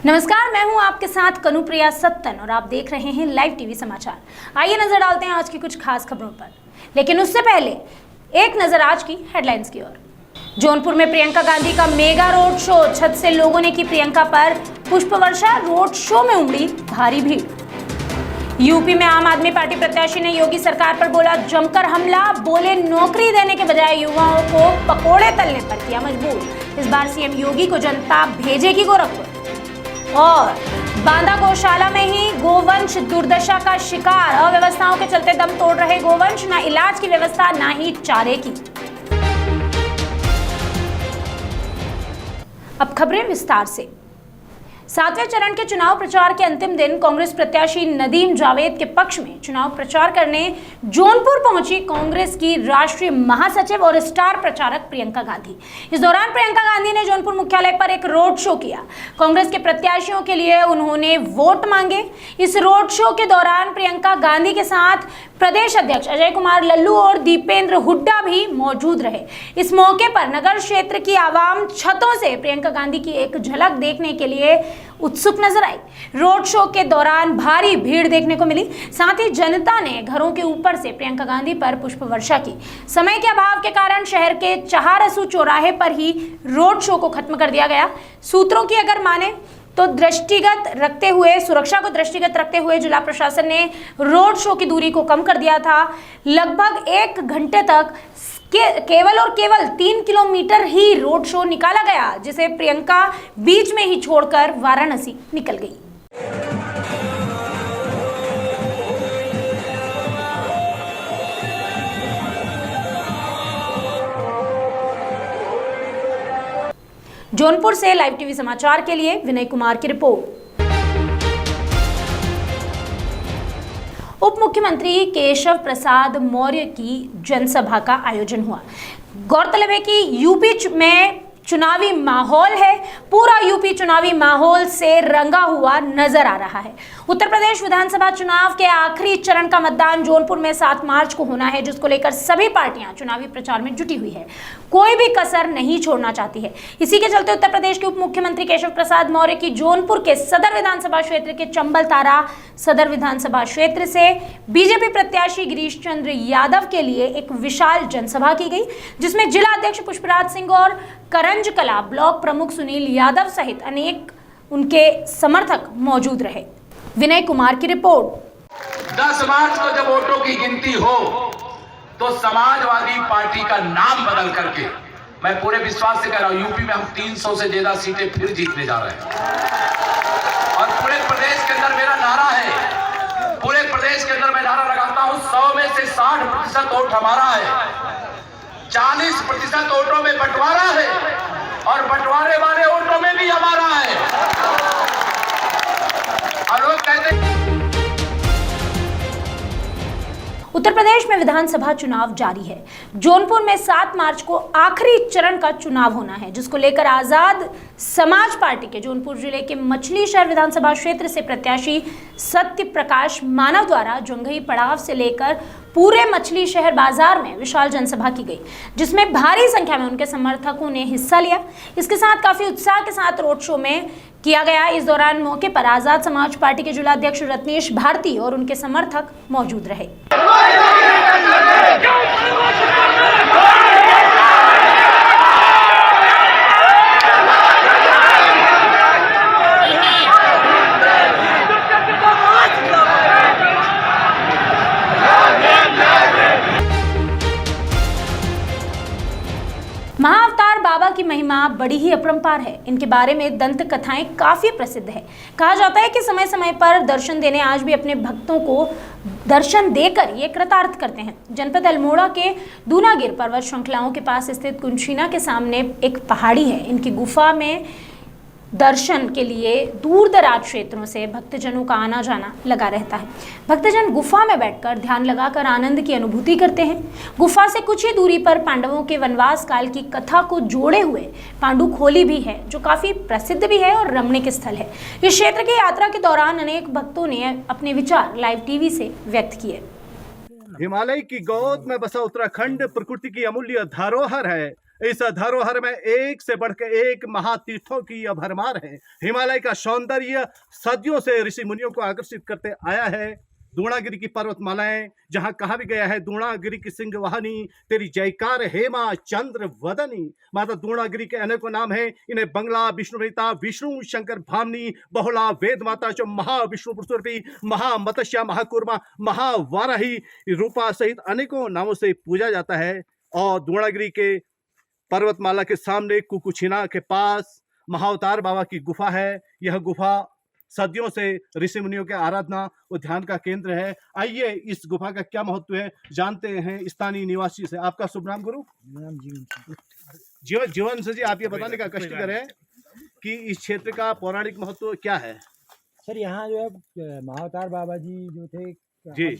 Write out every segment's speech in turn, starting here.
नमस्कार, मैं हूं आपके साथ कनुप्रिया सत्तन और आप देख रहे हैं लाइव टीवी समाचार। आइए नजर डालते हैं आज की कुछ खास खबरों पर, लेकिन उससे पहले एक नजर आज की हेडलाइंस की ओर। जौनपुर में प्रियंका गांधी का मेगा रोड शो, छत से लोगों ने की प्रियंका पर पुष्प वर्षा। रोड शो में उमड़ी भारी भीड़। यूपी में आम आदमी पार्टी प्रत्याशी ने योगी सरकार पर बोला जमकर हमला। बोले नौकरी देने के बजाय युवाओं को पकोड़े तलने पर किया मजबूर। इस बार सीएम योगी को जनता भेजेगी गोरखपुर। और बांदा गौशाला में ही गोवंश दुर्दशा का शिकार। अव्यवस्थाओं के चलते दम तोड़ रहे गोवंश, ना इलाज की व्यवस्था ना ही चारे की। अब खबरें विस्तार से। 7वें चरण के चुनाव प्रचार के अंतिम दिन कांग्रेस प्रत्याशी नदीम जावेद के पक्ष में चुनाव प्रचार करने जौनपुर पहुंची कांग्रेस की राष्ट्रीय महासचिव और स्टार प्रचारक प्रियंका गांधी। इस दौरान प्रियंका गांधी ने जौनपुर मुख्यालय पर एक रोड शो किया। कांग्रेस के प्रत्याशियों के लिए उन्होंने वोट मांगे। इस रोड शो के दौरान प्रियंका गांधी के साथ प्रदेश अध्यक्ष अजय कुमार लल्लू और दीपेंद्र हुड्डा भी मौजूद रहे। इस मौके पर नगर क्षेत्र की आवाम छतों से प्रियंका गांधी की एक झलक देखने के लिए उत्सुक नजर आई। रोड शो के दौरान भारी भीड़ देखने को मिली। साथ ही जनता ने घरों के ऊपर से प्रियंका गांधी पर पुष्प वर्षा की। समय के अभाव के कारण शहर के चहारसू चौराहे पर ही रोड शो को खत्म कर दिया गया। सूत्रों की अगर माने तो सुरक्षा को दृष्टिगत रखते हुए जिला प्रशासन ने रोड शो की दूरी को कम कर दिया था। लगभग 1 घंटे तक केवल 3 किलोमीटर ही रोड शो निकाला गया, जिसे प्रियंका बीच में ही छोड़कर वाराणसी निकल गई। जौनपुर से लाइव टीवी समाचार के लिए विनय कुमार की रिपोर्ट। उप मुख्यमंत्री केशव प्रसाद मौर्य की जनसभा का आयोजन हुआ। गौरतलब है कि यूपी में चुनावी माहौल है। पूरा यूपी चुनावी माहौल से रंगा हुआ नजर आ रहा है। उत्तर प्रदेश विधानसभा चुनाव के आखिरी चरण का मतदान जौनपुर में 7 मार्च को होना है, जिसको लेकर सभी पार्टियां चुनावी प्रचार में जुटी हुई है। कोई भी कसर नहीं छोड़ना चाहती है। इसी के चलते उत्तर प्रदेश के उप मुख्यमंत्री केशव प्रसाद मौर्य की जौनपुर के सदर विधानसभा क्षेत्र के चंबल तारा सदर विधानसभा क्षेत्र से बीजेपी प्रत्याशी गिरीश चंद्र यादव के लिए एक विशाल जनसभा की गई, जिसमें जिला अध्यक्ष पुष्पराज सिंह और करंजकला ब्लॉक प्रमुख सुनील यादव सहित अनेक उनके समर्थक मौजूद रहे। विनय कुमार की रिपोर्ट। 10 मार्च को जब वोटों की गिनती हो तो समाजवादी पार्टी का नाम बदल करके, मैं पूरे विश्वास से कह रहा हूं, यूपी में हम 300 से ज्यादा सीटें फिर जीतने जा रहे हैं। और पूरे प्रदेश के अंदर मेरा नारा है, पूरे प्रदेश के अंदर मैं नारा लगाता हूं, 100 में से 60% वोट हमारा है, 40% वोटों में बंटवारा है और बंटवारे वाले वोटों में भी हमारा है। और लोग कहते हैं उत्तर प्रदेश में विधानसभा चुनाव जारी है। जौनपुर में 7 मार्च को आखिरी चरण का चुनाव होना है, जिसको लेकर आजाद समाज पार्टी के जौनपुर जिले के मछली शहर विधानसभा क्षेत्र से प्रत्याशी सत्य प्रकाश मानव द्वारा जंघई पड़ाव से लेकर पूरे मछली शहर बाजार में विशाल जनसभा की गई, जिसमें भारी संख्या में उनके समर्थकों ने हिस्सा लिया। इसके साथ काफी उत्साह के साथ रोड शो में किया गया। इस दौरान मौके पर आजाद समाज पार्टी के जिला अध्यक्ष रत्नेश भारती और उनके समर्थक मौजूद रहे। महाअवतार बाबा की महिमा बड़ी ही अपरंपार है। इनके बारे में दंत कथाएं काफी प्रसिद्ध है। कहा जाता है कि समय समय पर दर्शन देने आज भी अपने भक्तों को दर्शन देकर ये कृतार्थ करते हैं। जनपद अल्मोड़ा के दूनागिर पर्वत श्रृंखलाओं के पास स्थित कुंशीना के सामने एक पहाड़ी है। इनकी गुफा में दर्शन के लिए दूर दराज क्षेत्रों से भक्तजनों का आना जाना लगा रहता है। भक्तजन गुफा में बैठकर ध्यान लगाकर आनंद की अनुभूति करते हैं। गुफा से कुछ ही दूरी पर पांडवों के वनवास काल की कथा को जोड़े हुए पांडुखोली भी है, जो काफी प्रसिद्ध भी है और रमणीक स्थल है। इस क्षेत्र की यात्रा के दौरान अनेक भक्तों ने अपने विचार लाइव टीवी से व्यक्त किए। हिमालय की गोद में बसा उत्तराखंड प्रकृति की अमूल्य धरोहर है। इस धरोहर में एक से बढ़कर एक महातीर्थों की यह भरमार है। हिमालय का सौंदर्य सदियों से ऋषि मुनियों को आकर्षित करते आया है। द्रोणागिरी की पर्वतमालाएं, जहां कहा भी गया है द्रोणागिरी की सिंह वाहनी तेरी जयकार हेमा चंद्र वदनी। माता द्रोणागिरी के अनेकों नाम हैं। इन्हें बंगला, विष्णुप्रीता, विष्णु शंकर भामनी, बहुला, वेद माता, जो महाविष्णु पुरुषरूपी, महामत्स्या, महाकूर्मा, महावाराही रूपा सहित अनेकों नामों से पूजा जाता है। और द्रोणागिरी के पर्वतमाला के सामने कुकुछिना के पास महाअवतार बाबा की गुफा है। यह गुफा सदियों से ऋषि मुनियों के आराधना और ध्यान का केंद्र है। आइए इस गुफा का क्या महत्व है जानते हैं स्थानीय निवासी से। आपका शुभ नाम गुरु? नाम जीवन से जी, आप ये बताने का कष्ट करें कि इस क्षेत्र का पौराणिक महत्व क्या है? सर यहाँ जो है महाअवतार बाबा जी जो थे जी,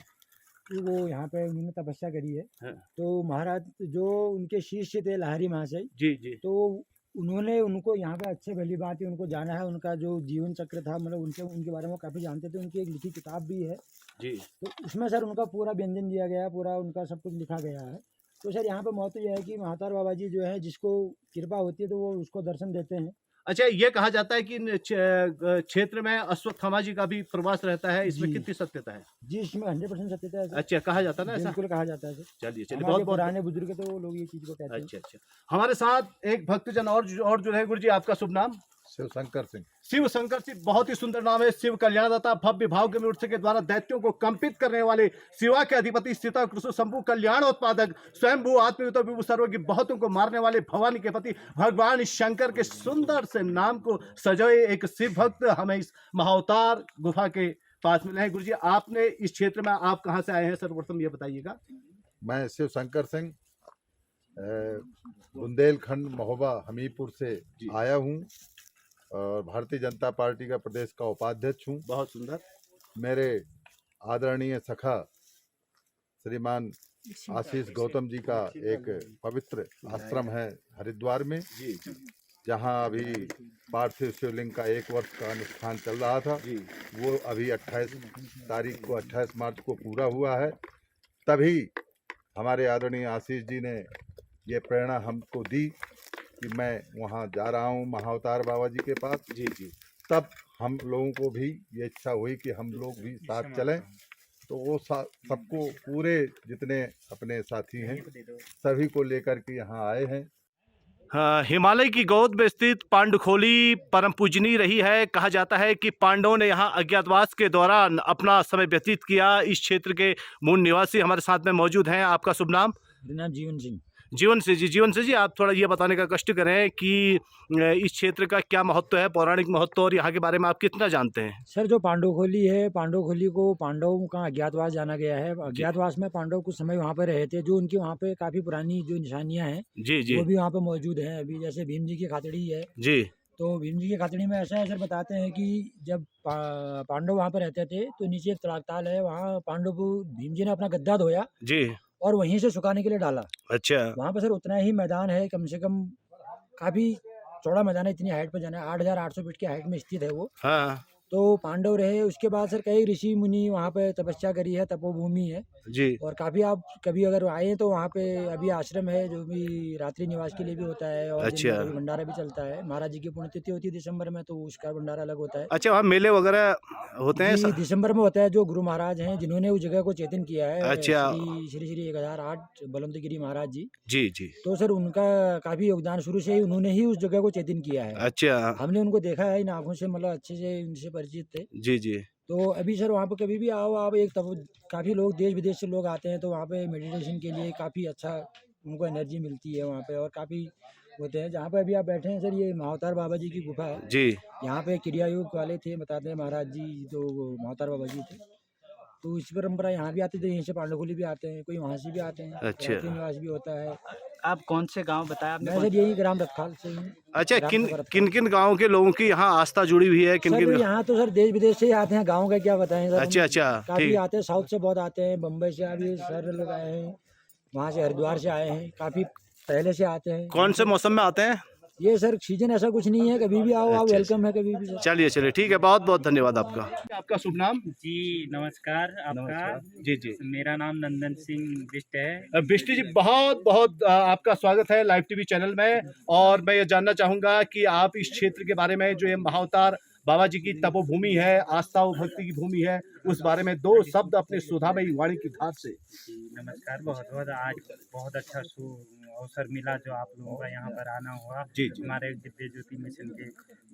वो यहाँ पे उन्होंने तपस्या करी है। हाँ। तो महाराज जो उनके शिष्य थे लाहरी महाशय, जी जी, तो उन्होंने उनको यहाँ पे अच्छे भली बात है उनको जाना है, उनका जो जीवन चक्र था मतलब उनके बारे में काफ़ी जानते थे। उनकी एक लिखी किताब भी है जी। तो उसमें सर उनका पूरा व्यंजन दिया गया है, पूरा उनका सब कुछ लिखा गया है। तो सर यहाँ पे महत्व यह है कि महाअवतार बाबा जी जो है जिसको कृपा होती है तो वो उसको दर्शन देते हैं। अच्छा, ये कहा जाता है कि क्षेत्र में अश्वत्थामा जी का भी प्रवास रहता है, इसमें जी। कितनी सत्यता है? जी इसमें 100% सत्यता है सर। अच्छा, कहा जाता है ना ऐसा? बिल्कुल कहा जाता है सर। चलिए चलिए, हमारे बहुत बहुत पुराने बुजुर्ग तो वो लोग ये चीज़ को कहते हैं। अच्छा अच्छा। हमारे साथ एक भक्तजन और जुड़े हैं। गुरु जी, आपका शुभ नाम? शिव शंकर सिंह। शिव शंकर सिंह, बहुत ही सुंदर नाम है। शिव कल्याणदाता, भव्य भाव के मूर्ति के द्वारा दैत्यों को कंपित करने वाले, शिवा के अधिपति, सीता कृष्ण शंभु कल्याण उत्पादक, स्वयंभू आत्मयुत विभु सर्वज्ञ, बहुतों को मारने वाले, भवानी के पति भगवान शंकर के सुंदर से नाम को सजाए एक शिव भक्त हमें इस महाअवतार गुफा के पास मिले हैं। गुरु जी, आपने इस क्षेत्र में आप कहाँ से आए हैं सर्वप्रथम ये बताइएगा। मैं शिव शंकर सिंह बुंदेलखंड महोबा हमीरपुर से आया हूँ और भारतीय जनता पार्टी का प्रदेश का उपाध्यक्ष हूँ। बहुत सुंदर। मेरे आदरणीय सखा श्रीमान आशीष गौतम जी का एक पवित्र आश्रम है हरिद्वार में, जहाँ अभी पार्थिव शिवलिंग का 1 वर्ष का अनुष्ठान चल रहा था। वो अभी 28 मार्च को पूरा हुआ है। तभी हमारे आदरणीय आशीष जी ने ये प्रेरणा हमको दी कि मैं वहाँ जा रहा हूँ महाअवतार बाबा जी के पास। जी जी। तब हम लोगों को भी ये इच्छा हुई कि हम लोग भी साथ चलें। तो वो सबको, पूरे जितने अपने साथी हैं सभी को लेकर के यहाँ आए हैं। हिमालय की गोद में स्थित पांडुखोली परम पूजनीय रही है। कहा जाता है कि पांडवों ने यहाँ अज्ञातवास के दौरान अपना समय व्यतीत किया। इस क्षेत्र के मूल निवासी हमारे साथ में मौजूद हैं। आपका शुभ नाम? मेरा नाम जीवन सिंह। जीवन से जी, जीवन से जी, आप थोड़ा ये बताने का कष्ट करें कि इस क्षेत्र का क्या महत्व है, पौराणिक महत्व, और यहाँ के बारे में आप कितना जानते हैं? सर जो पांडुखोली है, पांडुखोली को पांडवों का अज्ञातवास जाना गया है। अज्ञातवास में पांडव कुछ समय वहाँ पे रहे थे। जो उनकी वहाँ पे काफ़ी पुरानी जो निशानियाँ हैं जी जी वो भी वहाँ पे मौजूद हैं। अभी जैसे भीम जी की खातड़ी है, जी। तो भीम जी की खातड़ी में ऐसा है सर, बताते हैं कि जब पांडव वहाँ पे रहते थे तो नीचे एक तलाकताल है, वहाँ पांडव को भीम जी ने अपना गद्दा धोया जी। और वहीं से सुखाने के लिए डाला। अच्छा। वहाँ पर सर उतना ही मैदान है, कम से कम काफ़ी चौड़ा मैदान है, इतनी हाइट पर जाना है, 8800 फीट की हाइट में स्थित है वो। हाँ तो पांडव रहे। उसके बाद सर कई ऋषि मुनि वहाँ पे तपस्या करी है, तपोभूमि है। जी। और काफ़ी, आप कभी अगर आए तो वहाँ पे अभी आश्रम है जो भी रात्रि निवास के लिए भी होता है, और अच्छा। दिन में भंडारा भी चलता है। महाराज जी की पुण्यतिथि होती है दिसंबर में, तो उसका भंडारा अलग होता है। अच्छा, वहाँ मेले वगैरह होते हैं? जी, दिसंबर में होता है। जो गुरु महाराज हैं जिन्होंने उस जगह को चेतन किया है, अच्छा। श्री 1008 बलवंतगिरी महाराज जी। जी जी। तो सर उनका काफ़ी योगदान, शुरू से ही उन्होंने ही उस जगह को चेतन किया है। अच्छा। हमने उनको देखा है इन आँखों से, मतलब अच्छे से उनसे परिचित थे। जी जी। तो अभी सर वहाँ पे कभी भी आओ आप, एक तब काफ़ी लोग देश विदेश से लोग आते हैं, तो वहाँ पे मेडिटेशन के लिए काफ़ी अच्छा उनको एनर्जी मिलती है वहाँ पे, और काफ़ी होते हैं। जहाँ पे अभी आप बैठे हैं सर, ये महाअवतार बाबा जी की गुफा है जी। यहाँ पे। क्रिया योग वाले थे, बताते हैं महाराज जी, तो महाअवतार बाबा जी थे। तो इस परंपरा यहाँ भी आती थी, यहीं से पांडुखोली भी आते हैं, कोई वहाँ से भी आते हैं। अच्छा। रात्रि निवास भी होता है। आप कौन से गांव बताया आपने? मैं सर यही ग्राम रखवाल से हूँ। अच्छा, ग्राम किन सभा किन किन गाँव के लोगों की यहाँ आस्था जुड़ी हुई है? किन सर किन? यहाँ तो सर देश विदेश से ही आते हैं, गाँव का क्या बताएं सर। अच्छा अच्छा, काफ़ी ठीक। आते हैं, साउथ से बहुत आते हैं, बम्बई से अभी सर लोग आए हैं, वहाँ से हरिद्वार से आए हैं, काफ़ी पहले से आते हैं। कौन से मौसम में आते हैं? ये सर सीजन ऐसा कुछ नहीं है, कभी भी आओ, आप वेलकम है कभी भी सर। चलिए चलिए ठीक है, बहुत बहुत धन्यवाद आपका। आपका शुभ नाम? जी नमस्कार आपका। जी जी, मेरा नाम नंदन सिंह बिष्ट है। बिष्ट जी, बहुत बहुत आपका स्वागत है लाइव टीवी चैनल में। और मैं ये जानना चाहूंगा कि आप इस क्षेत्र के बारे में, जो ये महाअवतार बाबा जी की तपोभूमि है, आस्था और भक्ति की भूमि है, उस बारे में दो शब्द अपने सुधामयी वाणी की धार से। जी नमस्कार, बहुत बहुत आज बहुत अच्छा अवसर मिला जो आप लोगों का यहाँ पर आना हुआ। जी जी, हमारे दिव्य ज्योति मिशन के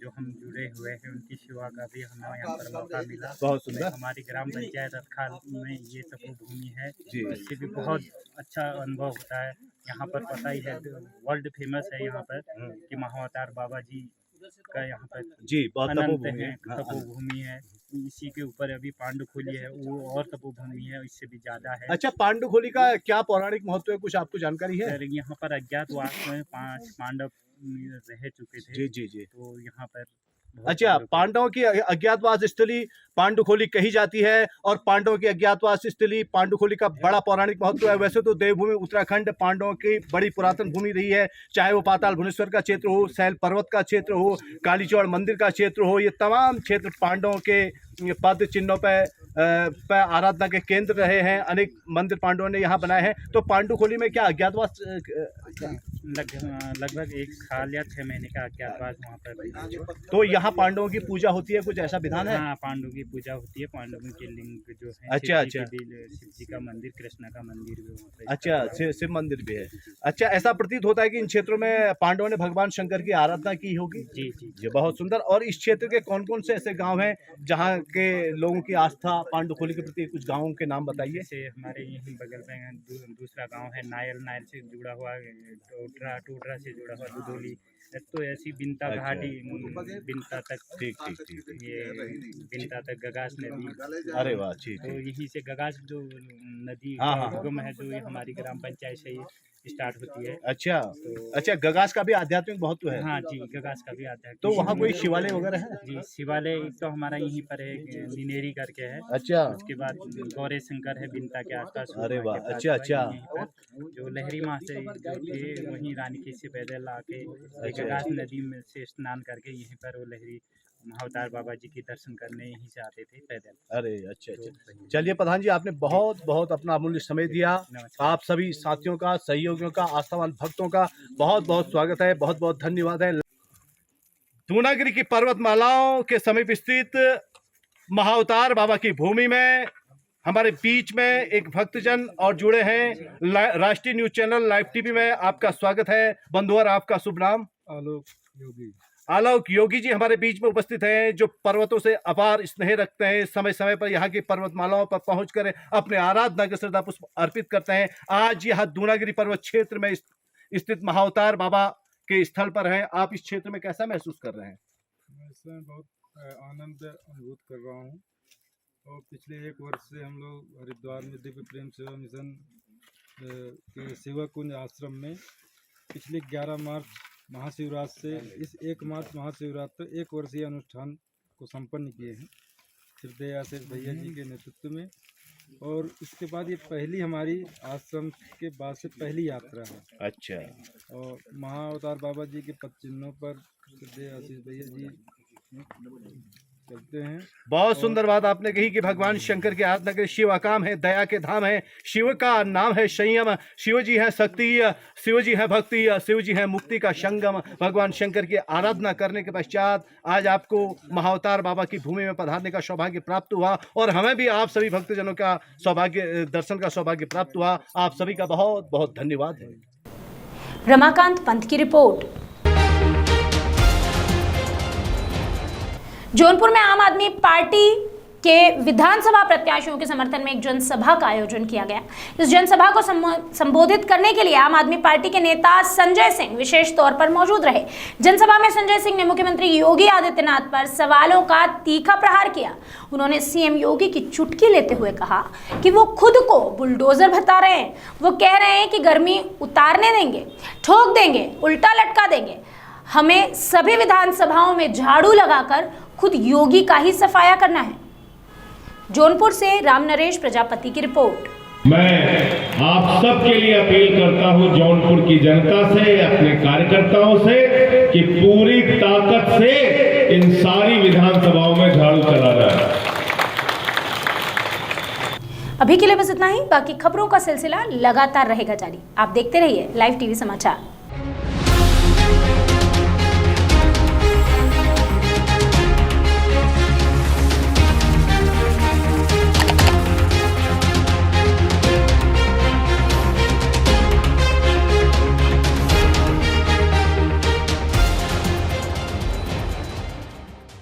जो हम जुड़े हुए हैं उनकी सेवा का भी हमें यहाँ पर मौका मिला। बहुत सुंदर। हमारी ग्राम पंचायत रतखाल में ये तपोभूमि है, जी। इससे भी बहुत अच्छा अनुभव होता है। यहाँ पर पता ही है, वर्ल्ड फेमस है यहाँ पर कि महाअवतार बाबा जी का यहाँ पर जी बहुत अनंत तपोभूमि है, है। हाँ, हाँ। तपोभूमि है। इसी के ऊपर अभी पांडुखोली है, वो और तपोभूमि है, इससे भी ज्यादा है। अच्छा, पांडुखोली का क्या पौराणिक महत्व है, कुछ आपको जानकारी है? सर यहाँ पर अज्ञातवास में 5 पांडव रह चुके थे। जी जी जी। तो यहाँ पर अच्छा, पांडवों की अज्ञातवास स्थली पांडुखोली कही जाती है, और पांडवों की अज्ञातवास स्थली पांडुखोली का बड़ा पौराणिक महत्व है। वैसे तो देवभूमि उत्तराखंड पांडवों की बड़ी पुरातन भूमि रही है, चाहे वो पाताल भुवनेश्वर का क्षेत्र हो, शैल पर्वत का क्षेत्र हो, कालीचौड़ मंदिर का क्षेत्र हो, ये तमाम क्षेत्र पांडवों के पद चिन्हों पर आराधना के केंद्र रहे हैं। अनेक मंदिर पांडवों ने यहाँ बनाए हैं। तो पांडुखोली में क्या अज्ञातवास लगभग 1 साल या 6 महीने का अज्ञातवास वहाँ पर रही। तो यहाँ पांडवों की पूजा होती है, कुछ ऐसा विधान है? हाँ, पांडवों की पूजा होती है। पांडवों के लिंग जो है, अच्छा, शिव जी का मंदिर, कृष्णा का मंदिर भी वहाँ पे। अच्छा, शिव मंदिर भी है। अच्छा, ऐसा प्रतीत होता है कि इन क्षेत्रों में पांडवों ने भगवान शंकर की आराधना की होगी। जी जी ये बहुत सुंदर। और इस क्षेत्र के कौन कौन से ऐसे गांव हैं जहां के लोगों की आस्था पांडुखोली के प्रति? कुछ गांवों के नाम बताइए। जैसे हमारे यहीं बगल में दूसरा गांव है नायल, नायल से जुड़ा हुआ, टोटरा से जुड़ा हुआ दुदोली। तो ऐसी बिनता अच्छा। घाटी, बिनता तक, ठीक ठीक ठीक। ये बिनता तक गगास नदी। अरे वाह, ठीक तो है। यहीं से गगास जो नदी हाँ, हाँ। का उद्गम है, जो ये हमारी ग्राम पंचायत से स्टार्ट होती है। अच्छा अच्छा, गगास का भी आध्यात्मिक महत्व है। हाँ जी, गगास का भी आता है। तो वहाँ कोई शिवालय वगैरह है? जी, शिवालय एक तो हमारा यहीं पर है, निनेरी करके है। अच्छा, उसके बाद गौरी शंकर है बिनता के आसपास। अरे वाह, के पास अच्छा, अच्छा। यहीं पर जो लहरी माँ से जो थे, वहीं रानी की से पैदल आके अच्छा। गगास नदी में से स्नान करके यहीं पर वो लहरी महाअवतार बाबा जी के दर्शन करने यहीं से आते थे पैदल। अरे अच्छा अच्छा। चलिए प्रधान जी, आपने बहुत बहुत अपना अमूल्य समय दिया। आप सभी साथियों का, सहयोगियों का, आस्थावान भक्तों का बहुत बहुत स्वागत है, बहुत बहुत धन्यवाद है। दूनागिरी की पर्वतमालाओं के समीप स्थित महाअवतार बाबा की भूमि में हमारे बीच में एक भक्तजन और जुड़े हैं। राष्ट्रीय न्यूज चैनल लाइव टीवी में आपका स्वागत है। बंधुवर, आपका शुभ नाम? आलोक योगी। आलोक योगी जी हमारे बीच में उपस्थित हैं, जो पर्वतों से अपार स्नेह रखते हैं। समय समय पर यहाँ की पर्वतमालाओं पर पहुंचकर अपने आराधना के श्रद्धा पुष्प अर्पित करते हैं। आज यह दूनागिरी पर्वत क्षेत्र में स्थित महाअवतार बाबा के स्थल पर हैं। आप इस क्षेत्र में कैसा महसूस कर रहे हैं? मैं इसमें बहुत आनंद अनुभूत कर रहा हूँ। और पिछले 1 वर्ष से हम लोग हरिद्वार में दिव्य प्रेम सेवा मिशन के सेवा कुंज आश्रम में पिछले 11 मार्च महाशिवरात्रि से इस 1 मार्च महाशिवरात्रि तक 1 वर्षीय अनुष्ठान को संपन्न किए हैं श्रद्धेय आशीष भैया जी के नेतृत्व में। और इसके बाद ये पहली हमारी आश्रम के बाद से पहली यात्रा है। अच्छा। और महाअवतार बाबा जी के पद चिन्हों पर श्रद्धेय आशीष भैया जी चलते हैं। बहुत सुंदर बात आपने कही कि भगवान शंकर की आराधना के शिव अकाम है, दया के धाम है। शिव का नाम है संयम, शिव जी है शक्ति, शिव जी है भक्ति, शिव जी है मुक्ति का संगम। भगवान शंकर की आराधना करने के पश्चात आज आपको महाअवतार बाबा की भूमि में पधारने का सौभाग्य प्राप्त हुआ, और हमें भी आप सभी भक्तजनों का दर्शन का सौभाग्य प्राप्त हुआ। आप सभी का बहुत बहुत धन्यवाद है। रमाकांत पंत की रिपोर्ट। जौनपुर में आम आदमी पार्टी के विधानसभा प्रत्याशियों के समर्थन में एक जनसभा का आयोजन किया गया। इस जनसभा को संबोधित करने के लिए आम आदमी पार्टी के नेता संजय सिंह विशेष तौर पर मौजूद रहे। जनसभा में संजय सिंह ने मुख्यमंत्री योगी आदित्यनाथ पर सवालों का तीखा प्रहार किया। उन्होंने सीएम योगी की चुटकी लेते हुए कहा कि वो खुद को बुलडोजर बता रहे हैं। वो कह रहे हैं कि गर्मी उतारने देंगे, ठोक देंगे, उल्टा लटका देंगे। हमें सभी विधानसभाओं में झाड़ू लगाकर खुद योगी का ही सफाया करना है। जौनपुर से राम नरेश प्रजापति की रिपोर्ट। मैं आप सबके लिए अपील करता हूं, जौनपुर की जनता से, अपने कार्यकर्ताओं से, कि पूरी ताकत से इन सारी विधानसभाओं में झाड़ू चला जाए। अभी के लिए बस इतना ही। बाकी खबरों का सिलसिला लगातार रहेगा जारी। आप देखते रहिए लाइव टीवी समाचार।